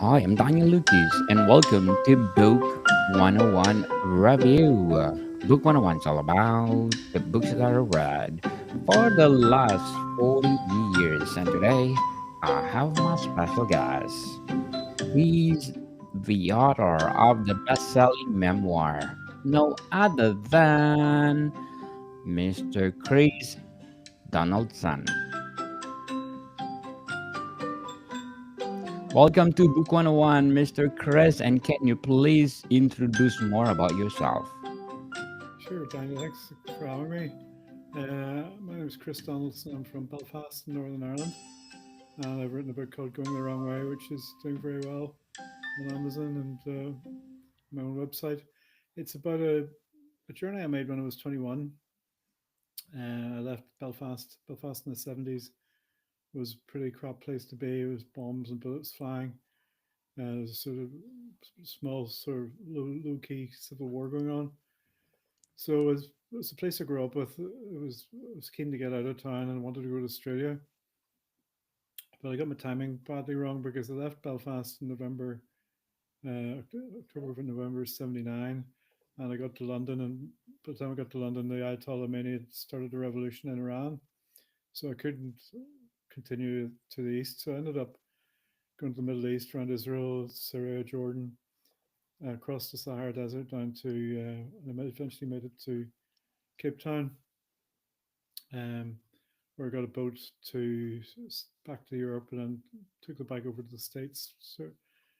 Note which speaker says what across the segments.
Speaker 1: Hi, I'm Daniel Lucas, and welcome to Book 101 Review. Book 101 is all about the books that I read for the last 40 years. And today, I have my special guest. He's the author of the best selling memoir, no other than Mr. Chris Donaldson. Welcome to Book 101, Mr. Chris, and can you please introduce more about yourself?
Speaker 2: Sure, Daniel. Thanks for having me. My name is Chris Donaldson. I'm from Belfast, in Northern Ireland, and I've written a book called Going the Wrong Way, which is doing very well on Amazon and my own website. It's about a journey I made when I was 21. I left Belfast in the 70s. It was a pretty crap place to be. It was bombs and bullets flying. There was a sort of small, sort of low key civil war going on. So it was a place I grew up with. I was keen to get out of town and wanted to go to Australia, but I got my timing badly wrong because I left Belfast in October, November '79, and I got to London. And by the time I got to London, the Ayatollah Khomeini had started a revolution in Iran, so I couldn't continue to the east. So I ended up going to the Middle East, around Israel, Syria, Jordan, across the Sahara Desert down to, and I eventually made it to Cape Town, um, where I got a boat to back to Europe, and then took the bike over to the States,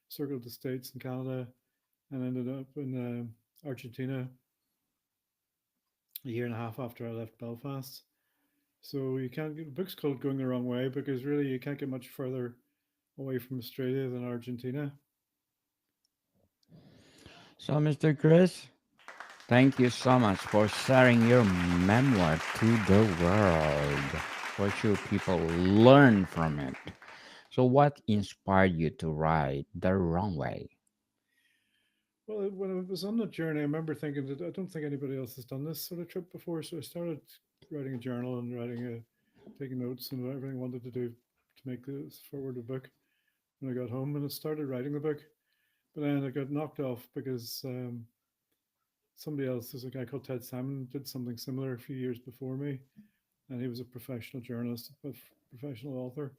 Speaker 2: circled the States and Canada, and ended up in Argentina a year and a half after I left Belfast. So you can't get the book's called Going the Wrong Way because really you can't get much further away from Australia than Argentina.
Speaker 1: So, Mr. Chris, thank you so much for sharing your memoir to the world. For sure, people learn from it. So, what inspired you to write The Wrong Way?
Speaker 2: Well, when I was on the journey, I remember thinking that I don't think anybody else has done this sort of trip before. So I started writing a journal and taking notes and everything I wanted to do to make this forward a book when I got home. And I started writing the book, but then I got knocked off because somebody else, there's a guy called Ted Simon, did something similar a few years before me. And he was a professional journalist, a professional author.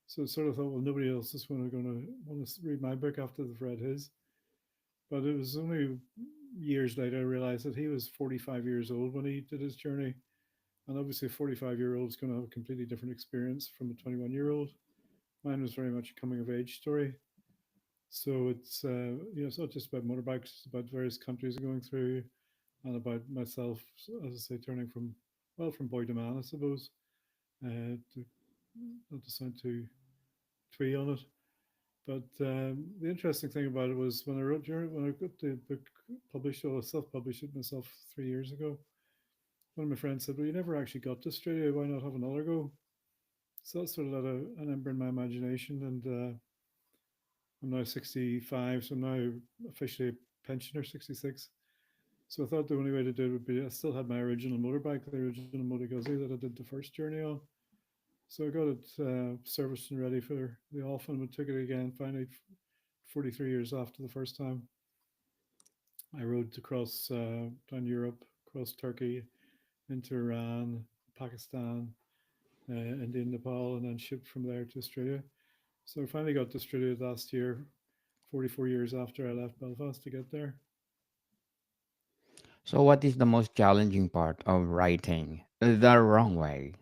Speaker 2: So I sort of thought, well, nobody else is going to want to read my book after they've read his. But it was only years later I realized that he was 45 years old when he did his journey. And obviously, a 45-year-old is going to have a completely different experience from a 21-year-old. Mine was very much a coming of age story. So it's not just about motorbikes, it's about various countries I'm going through and about myself, as I say, turning from boy to man, I suppose. To, not to sound too twee on it. But the interesting thing about it was when I got the book published, or self-published it myself 3 years ago. One of my friends said, "Well, you never actually got to Australia. Why not have another go?" So that sort of let an ember in my imagination, and I'm now 65, so I'm now officially a pensioner, 66. So I thought the only way to do it would be I still had my original motorbike, the original Moto Guzzi that I did the first journey on. So I got it serviced and ready for the off, and we took it again finally 43 years after the first time. I rode across down Europe, across Turkey, into Iran, Pakistan, India, Nepal, and then shipped from there to Australia. So I finally got to Australia last year, 44 years after I left Belfast to get there.
Speaker 1: So, what is the most challenging part of writing The Wrong Way?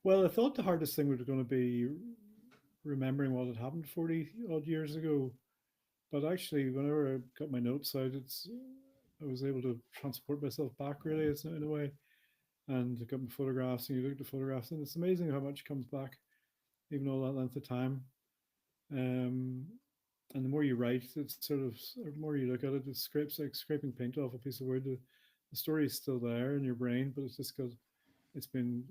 Speaker 2: Well, I thought the hardest thing was going to be remembering what had happened 40 odd years ago. But actually, whenever I got my notes out, I was able to transport myself back really, it's in a way, and I got my photographs, and you look at the photographs, and it's amazing how much comes back, even all that length of time. Um, and the more you write, it's sort of the more you look at it, it scrapes like scraping paint off a piece of wood. The story is still there in your brain, but it's just because it's been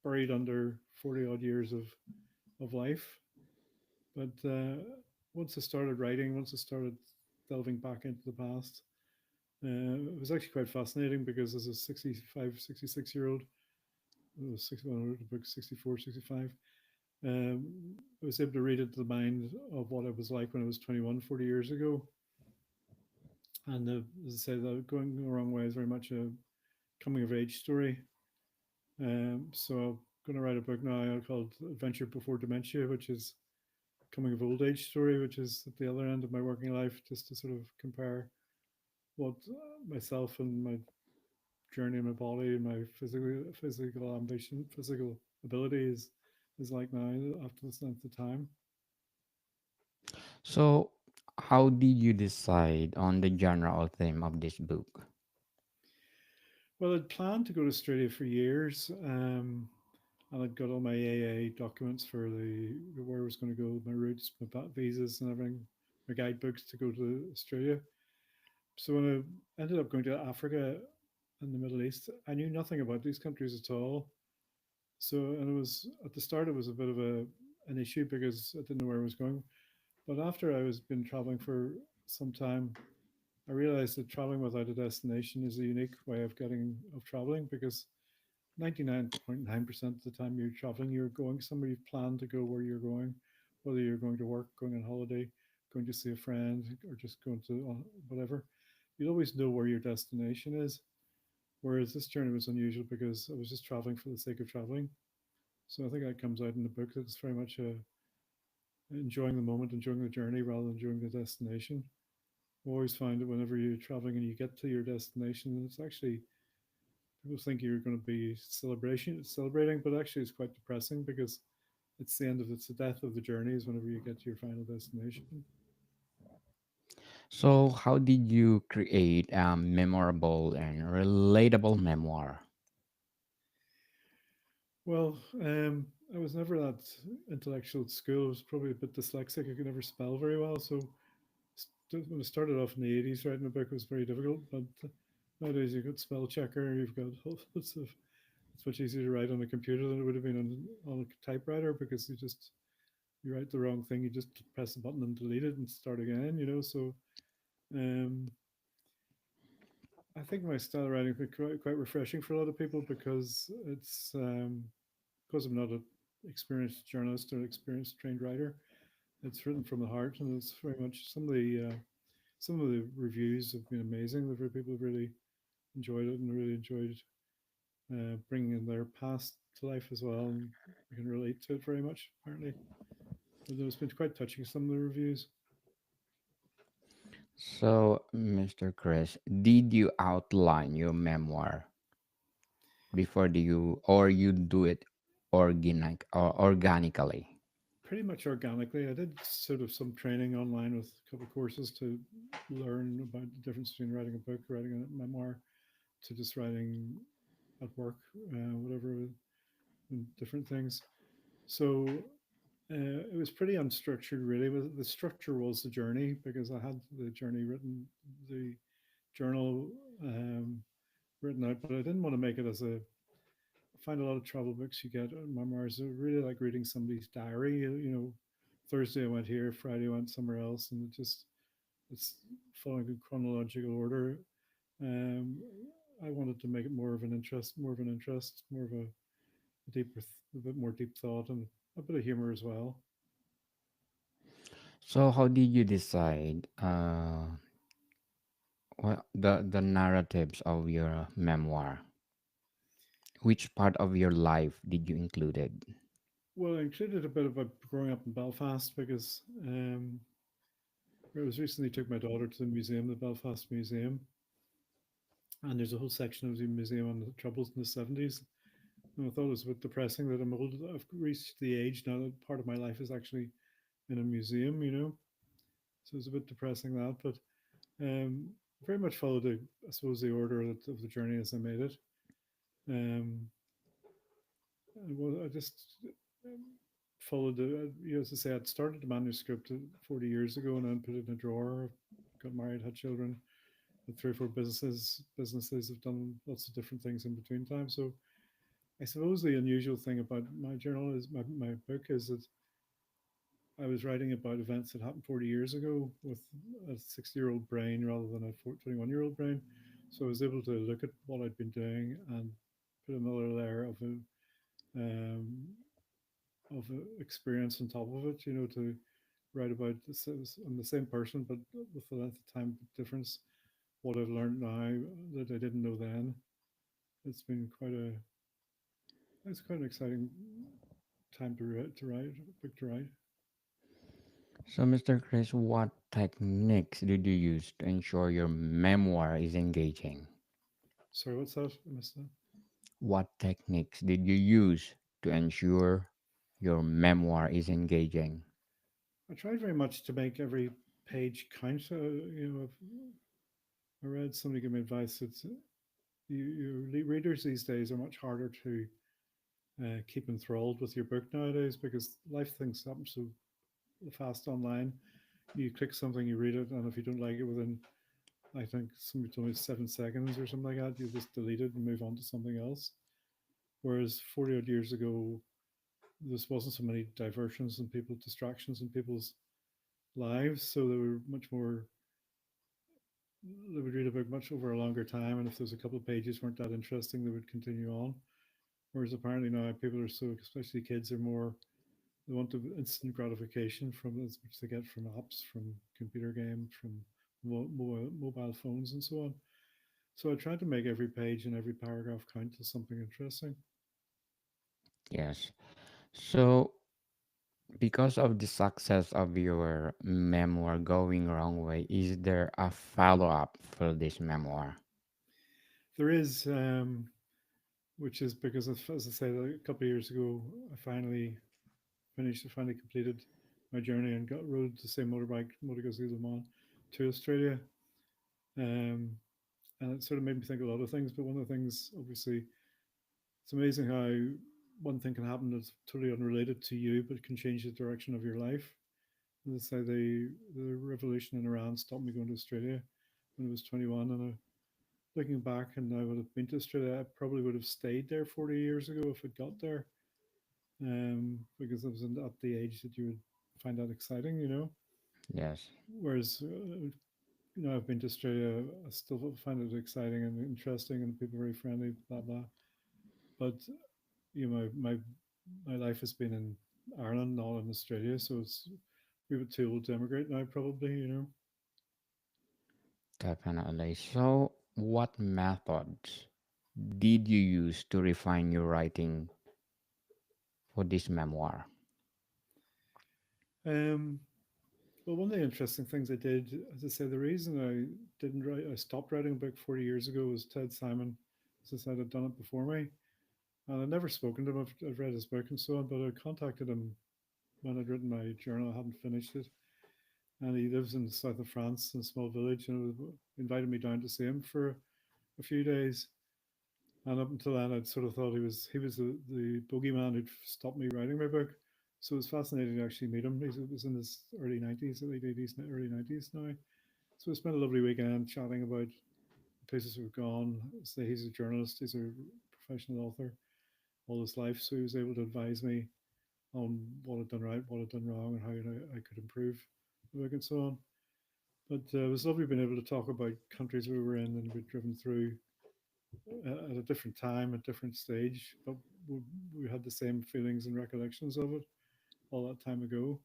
Speaker 2: buried under 40 odd years of life. But once I started writing, once I started delving back into the past, it was actually quite fascinating because as a 65, 66-year old, I was 61, I wrote a book 64, 65. I was able to read into the mind of what it was like when I was 21, 40 years ago. And as I say, the going the wrong way is very much a coming of age story. So I'm going to write a book now called Adventure Before Dementia, which is coming of old age story, which is at the other end of my working life, just to sort of compare what myself and my journey in my body and my physical ambition, physical ability is like now after this length of time.
Speaker 1: So, how did you decide on the general theme of this book?
Speaker 2: Well, I'd planned to go to Australia for years, and I'd got all my AA documents for the where I was going to go, my routes, my visas, and everything, my guidebooks to go to Australia. So when I ended up going to Africa and the Middle East, I knew nothing about these countries at all. So, and it was at the start, it was a bit of an issue because I didn't know where I was going. But after I was been traveling for some time, I realized that traveling without a destination is a unique way of getting of traveling because 99.9% of the time you're traveling, you're going somewhere you've planned to go where you're going, whether you're going to work, going on holiday, going to see a friend, or just going to whatever. You'll always know where your destination is. Whereas this journey was unusual because I was just traveling for the sake of traveling. So I think that comes out in the book that it's very much enjoying the moment, enjoying the journey rather than enjoying the destination. I always find that whenever you're traveling and you get to your destination, it's actually people think you're going to be celebrating, but actually it's quite depressing because it's the death of the journey is whenever you get to your final destination.
Speaker 1: So, how did you create a memorable and relatable memoir?
Speaker 2: Well, I was never that intellectual at school. I was probably a bit dyslexic. I could never spell very well. So when I started off in the 80s writing a book, it was very difficult. But nowadays you've got spell checker, you've got lots of, it's much easier to write on a computer than it would have been on a typewriter because you write the wrong thing, you just press the button and delete it and start again, you know. So um, I think my style of writing has been quite refreshing for a lot of people because I'm not an experienced journalist or experienced trained writer. It's written from the heart, and it's very much some of the reviews have been amazing. People have really enjoyed it and really enjoyed bringing in their past to life as well, and I can relate to it very much. Apparently, it's been quite touching. Some of the reviews.
Speaker 1: So, Mr. Chris, did you outline your memoir before do you or you do it organically?
Speaker 2: Pretty much organically. I did sort of some training online with a couple of courses to learn about the difference between writing a book, writing a memoir, to just writing at work, whatever, and different things. So it was pretty unstructured, really. But the structure was the journey because I had the journey written, the journal written out, but I didn't want to make it as a. I find a lot of travel books you get memoirs. I really like reading somebody's diary. You know, Thursday I went here, Friday I went somewhere else, and it's following a chronological order. Um, I wanted to make it more of a deeper, a bit more deep thought, and a bit of humor as well.
Speaker 1: So, how did you decide the narratives of your memoir? Which part of your life did you included?
Speaker 2: Well, I included a bit about growing up in Belfast because I was recently took my daughter to the museum, the Belfast Museum, and there's a whole section of the museum on the troubles in the 70s. And I thought it was a bit depressing that I'm old. I've reached the age now that part of my life is actually in a museum, you know. So it's a bit depressing that, but um, very much followed, I suppose, the order of the journey as I made it. Um, well, I just followed you know, as I say, I'd started the manuscript 40 years ago and then put it in a drawer. Got married, had children, had three or four businesses. Businesses have done lots of different things in between time. So I suppose the unusual thing about my journal is my book is that I was writing about events that happened 40 years ago with a 60-year-old brain rather than a 21-year-old brain. So I was able to look at what I'd been doing and put another layer of um, experience on top of it. You know, to write about I'm the same person, but with the length of time difference. What I've learned now that I didn't know then. It's been it's quite an exciting time to write, book to write.
Speaker 1: So, Mr. Chris, what techniques did you use to ensure your memoir is engaging?
Speaker 2: Sorry, what's that? I missed that.
Speaker 1: What techniques did you use to ensure your memoir is engaging?
Speaker 2: I tried very much to make every page count. You know, I read somebody give me advice that readers these days are much harder to keep enthralled with your book nowadays because life things happen so fast online. You click something, you read it, and if you don't like it within, I think somebody told me 7 seconds or something like that, you just delete it and move on to something else. Whereas 40 odd years ago, there wasn't so many diversions and people distractions in people's lives, so they were much more. They would read a book much over a longer time, and if there's a couple of pages weren't that interesting, they would continue on. Whereas apparently now people are so, especially kids, are more. They want the instant gratification from as which they get from apps, from computer games, from mobile phones, and so on. So I tried to make every page and every paragraph count as something interesting.
Speaker 1: Yes. So, because of the success of your memoir going wrong way, is there a follow up for this memoir?
Speaker 2: There is, which is because, as I said, a couple of years ago, I finally finished, I finally completed my journey and got rode the same motorbike, Moto Guzzi Le Mans, to Australia. Um, and it sort of made me think a lot of things. But one of the things, obviously, it's amazing how one thing can happen that's totally unrelated to you, but can change the direction of your life. And that's how the revolution in Iran stopped me going to Australia when I was 21. And looking back, and I would have been to Australia, I probably would have stayed there 40 years ago if it got there, because I was at the age that you would find that exciting, you know.
Speaker 1: Yes,
Speaker 2: Whereas, I've been to Australia, I still find it exciting and interesting, and people are very friendly, blah blah. But my life has been in Ireland, not in Australia, so it's we were too old to emigrate now, probably. You know,
Speaker 1: definitely. So, what methods did you use to refine your writing for this memoir?
Speaker 2: um, well, one of the interesting things I did, as I say, the reason I stopped writing a book 40 years ago was Ted Simon, as I said, had done it before me. And I'd never spoken to him. I've read his book and so on, but I contacted him when I'd written my journal. I hadn't finished it. And he lives in the south of France in a small village and invited me down to see him for a few days. And up until then, I'd sort of thought he was the bogeyman who'd stopped me writing my book. So it was fascinating to actually meet him. He was in his early 90s, late 80s, early 90s now. So we spent a lovely weekend chatting about places we've gone. So he's a journalist, he's a professional author all his life. So he was able to advise me on what I'd done right, what I'd done wrong, and how I could improve the book and so on. But it was lovely being able to talk about countries we were in and we'd driven through at a different time, at different stage, but we had the same feelings and recollections of it all that time ago.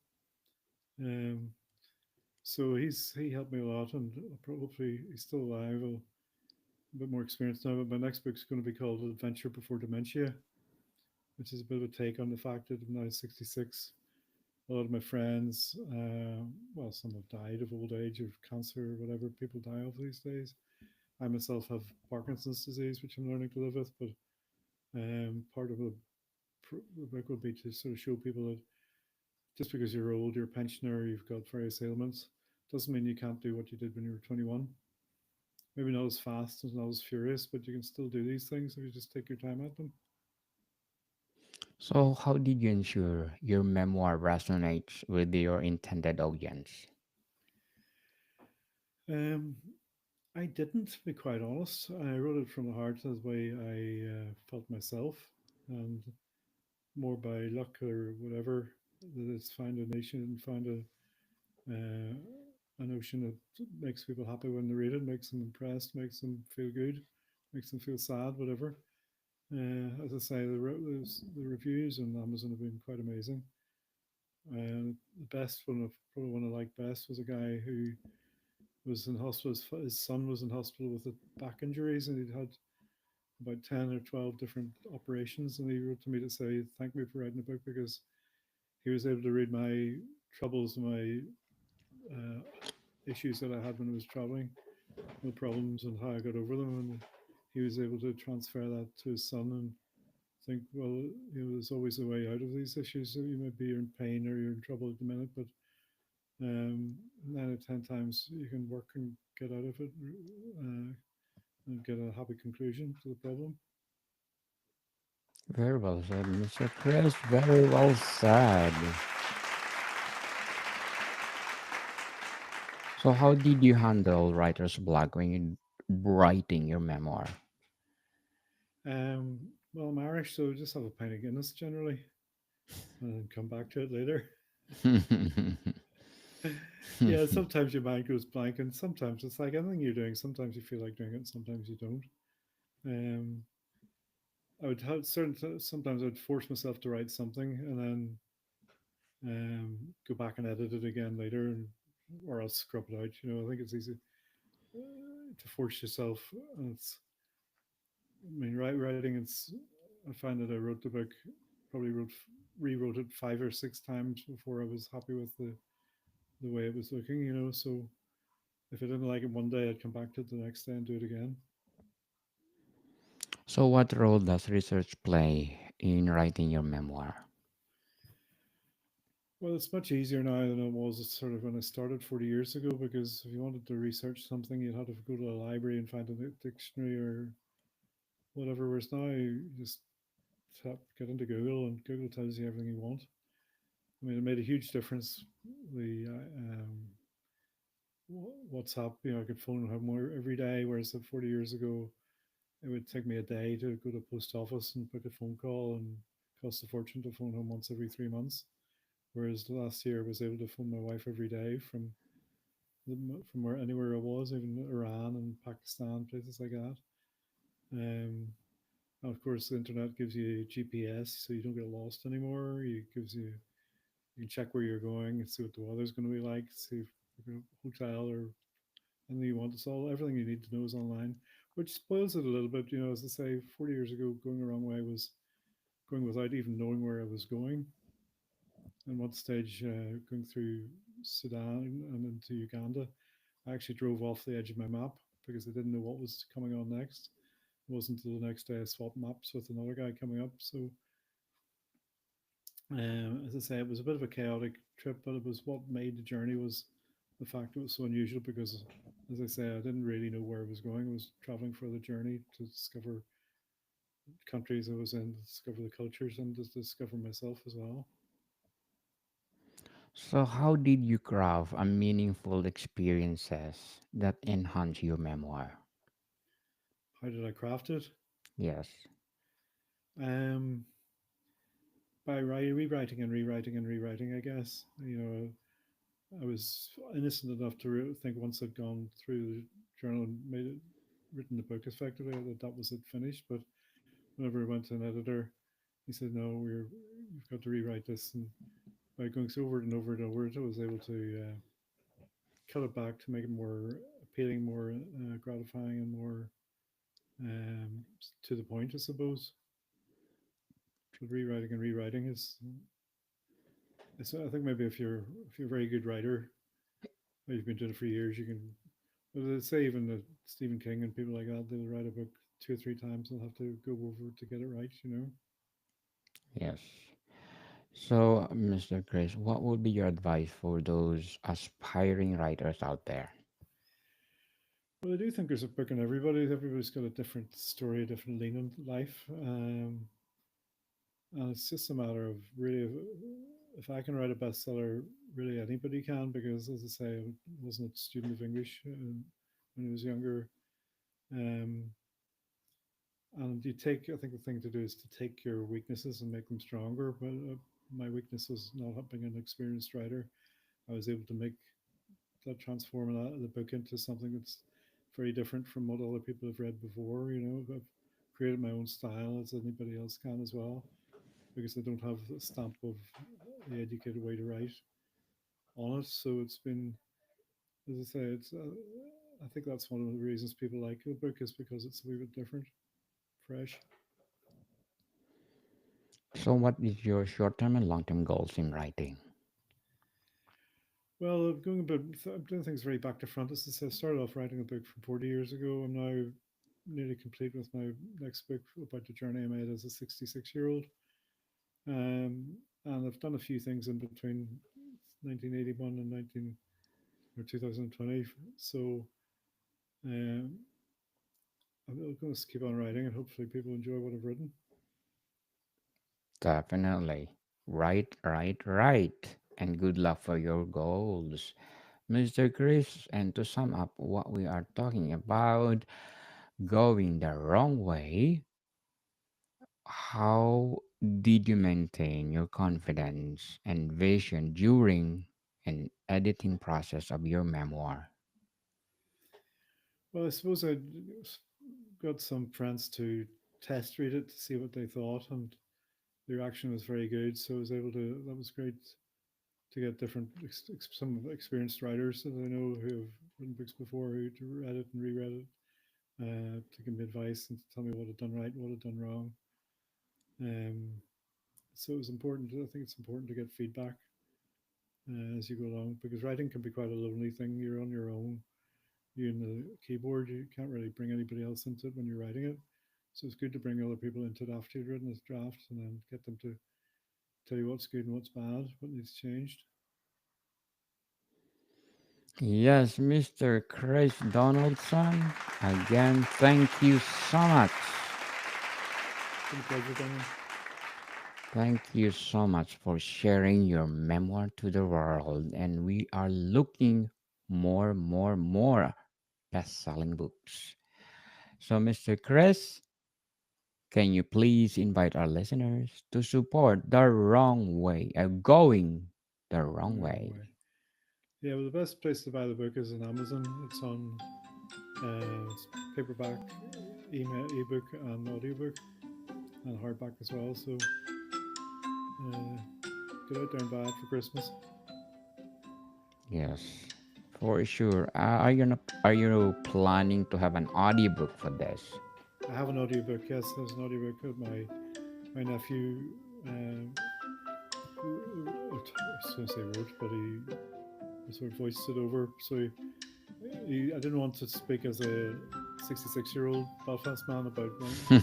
Speaker 2: Um, so he helped me a lot, and probably he's still alive. A bit more experienced now, but my next book's going to be called Adventure Before Dementia, which is a bit of a take on the fact that I'm now 66. A lot of my friends, well, some have died of old age, of cancer, or whatever people die of these days. I myself have Parkinson's disease, which I'm learning to live with, but part of the book would be to sort of show people that just because you're old, you're a pensioner, you've got various ailments, doesn't mean you can't do what you did when you were 21. Maybe not as fast and not as furious, but you can still do these things if you just take your time at them.
Speaker 1: So, how did you ensure your memoir resonates with your intended audience?
Speaker 2: Um, I didn't, to be quite honest. I wrote it from the heart as the way I felt myself, and more by luck or whatever. That it's found a nation and found a notion that makes people happy when they read it, makes them impressed, makes them feel good, makes them feel sad, whatever. As I say, the reviews on Amazon have been quite amazing. The best one, probably one I liked best, was a guy who was in hospital. His son was in hospital with back injuries, and he'd had about 10 or 12 different operations. And he wrote to me to say, thank me for writing the book because he was able to read my troubles, my uh, issues that I had when I was traveling, the problems and how I got over them. And he was able to transfer that to his son and think, well, there's always a way out of these issues. You might be in pain or you're in trouble at the minute, but 9 or 10 times you can work and get out of it and get a happy conclusion to the problem.
Speaker 1: Very well said, Mr. Chris. Very well said. So, how did you handle writer's block when you writing your memoir?
Speaker 2: Well, I'm Irish, so just have a pint of Guinness generally and come back to it later. Yeah, sometimes your mind goes blank, and sometimes it's like anything you're doing. Sometimes you feel like doing it, and sometimes you don't. Um, I would have sometimes I would force myself to write something, and then go back and edit it again later, and or else scrub it out. I think it's easy to force yourself. And I mean, writing. It's I find that I wrote the book, probably rewrote it 5 or 6 times before I was happy with the way it was looking. So if I didn't like it one day, I'd come back to it the next day and do it again.
Speaker 1: So, what role does research play in writing your memoir?
Speaker 2: Well, it's much easier now than it was sort of when I started 40 years ago because if you wanted to research something, you'd have to go to a library and find a dictionary or whatever. Whereas now, you just get into Google and Google tells you everything you want. I mean, it made a huge difference. The WhatsApp, I could phone home more every day, whereas 40 years ago, it would take me a day to go to the post office and book a phone call and cost a fortune to phone home once every 3 months. Whereas the last year, I was able to phone my wife every day from where anywhere I was, even Iran and Pakistan, places like that. Um, and of course, the internet gives you GPS, so you don't get lost anymore. You can check where you're going and see what the weather's going to be like, see if you're going to hotel or anything you want. It's all everything you need to know is online, which spoils it a little bit. As I say, 40 years ago, going the wrong way was going without even knowing where I was going. And one stage, going through Sudan and into Uganda, I actually drove off the edge of my map because I didn't know what was coming on next. It wasn't until the next day I swapped maps with another guy coming up. So, as I say, it was a bit of a chaotic trip, but it was what made the journey was the fact it was so unusual because, as I say, I didn't really know where I was going. I was traveling for the journey to discover countries I was in, to discover the cultures, and to discover myself as well.
Speaker 1: So, how did you craft a meaningful experiences that enhance your memoir?
Speaker 2: How did I craft it?
Speaker 1: Yes.
Speaker 2: Um, by rewriting and rewriting and rewriting, I guess. I was innocent enough to think once I'd gone through the journal and written the book effectively, that was it finished. But whenever I went to an editor, he said, "No, you've got to rewrite this." And by going over it and over and over it, I was able to cut it back to make it more appealing, more gratifying, and more um, to the point, I suppose. But rewriting and rewriting is I think maybe if you're a very good writer, or you've been doing it for years, you can. Well, they say even that Stephen King and people like that, they'll write a book 2 or 3 times and have to go over it to get it right.
Speaker 1: Yes. So, Mr. Chris, what would be your advice for those aspiring writers out there?
Speaker 2: Well, I do think there's a book in everybody. Everybody's got a different story, a different lean in life. And it's just a matter of really, if I can write a bestseller, really anybody can, because as I say, I wasn't a student of English when I was younger. Um, and I think the thing to do is to take your weaknesses and make them stronger. But my weakness was not being an experienced writer. I was able to make that transform the book into something that's very different from what other people have read before. I've created my own style as anybody else can as well, because I don't have a stamp of the educated way to write on it. So it's been, as I say, it's. I think that's one of the reasons people like the book is because it's a wee bit different, fresh.
Speaker 1: So, what is your short term and long term goals in writing?
Speaker 2: Well, I'm going a bit. I'm doing things very back to front. As I said, I started off writing a book from 40 years ago. I'm now nearly complete with my next book about the journey I made as a 66-year-old. And I've done a few things in between 1981 and 19 or 2020. So um, I'm going to keep on writing, and hopefully people enjoy what I've written.
Speaker 1: Definitely. Right, right, right. And good luck for your goals, Mr. Chris. And to sum up what we are talking about, going the wrong way, how did you maintain your confidence and vision during an editing process of your memoir?
Speaker 2: Well, I suppose I got some friends to test read it to see what they thought, and the reaction was very good. So I was able to. That was great to get different, some experienced writers that I know who have written books before who read it and reread it to give me advice and to tell me what I'd done right and what I'd done wrong. Um, so it was important. I think it's important to get feedback as you go along, because writing can be quite a lonely thing. You're on your own. You and the keyboard. You can't really bring anybody else into it when you're writing it. So it's good to bring other people into it after you've written this draft and then get them to tell you what's good and what's bad, what needs changed.
Speaker 1: Yes, Mr. Chris Donaldson. Again, thank you so much.
Speaker 2: It's been a pleasure, Daniel.
Speaker 1: Thank you so much for sharing your memoir to the world. And we are looking more best-selling books. So, Mr. Chris, can you please invite our listeners to support the wrong way, going the wrong
Speaker 2: The wrong
Speaker 1: way?
Speaker 2: way. Yeah, well, the best place to buy the book is on Amazon. It's on paperback, email, ebook, and audiobook, and hardback as well. So uh, get out there and buy it for Christmas.
Speaker 1: Yes, for sure. Are you planning to have an audiobook for this?
Speaker 2: I have an audiobook. Yes, there's an audiobook that my nephew. I was going to say wrote, but he sort of voiced it over. So I didn't want to speak as a 66-year-old Belfast man about over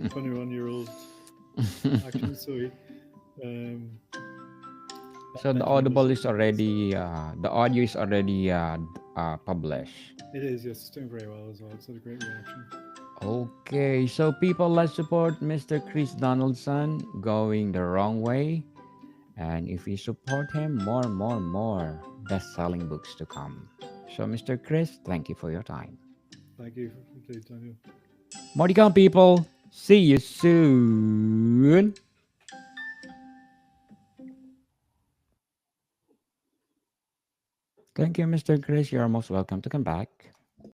Speaker 2: 21-year-old actions. So um,
Speaker 1: So the
Speaker 2: Benjamin was.
Speaker 1: audible is already the audio is already published.
Speaker 2: It is, yes, it's doing very well as well. It's had a great reaction.
Speaker 1: Okay, so people, let's support Mr. Chris Donaldson going the wrong way. And if we support him, more best-selling books to come. So, Mr. Chris, thank you for your time.
Speaker 2: Thank you for Daniel.
Speaker 1: More to come, people. See you soon. Thank you, Mr. Chris. You're most welcome to come back.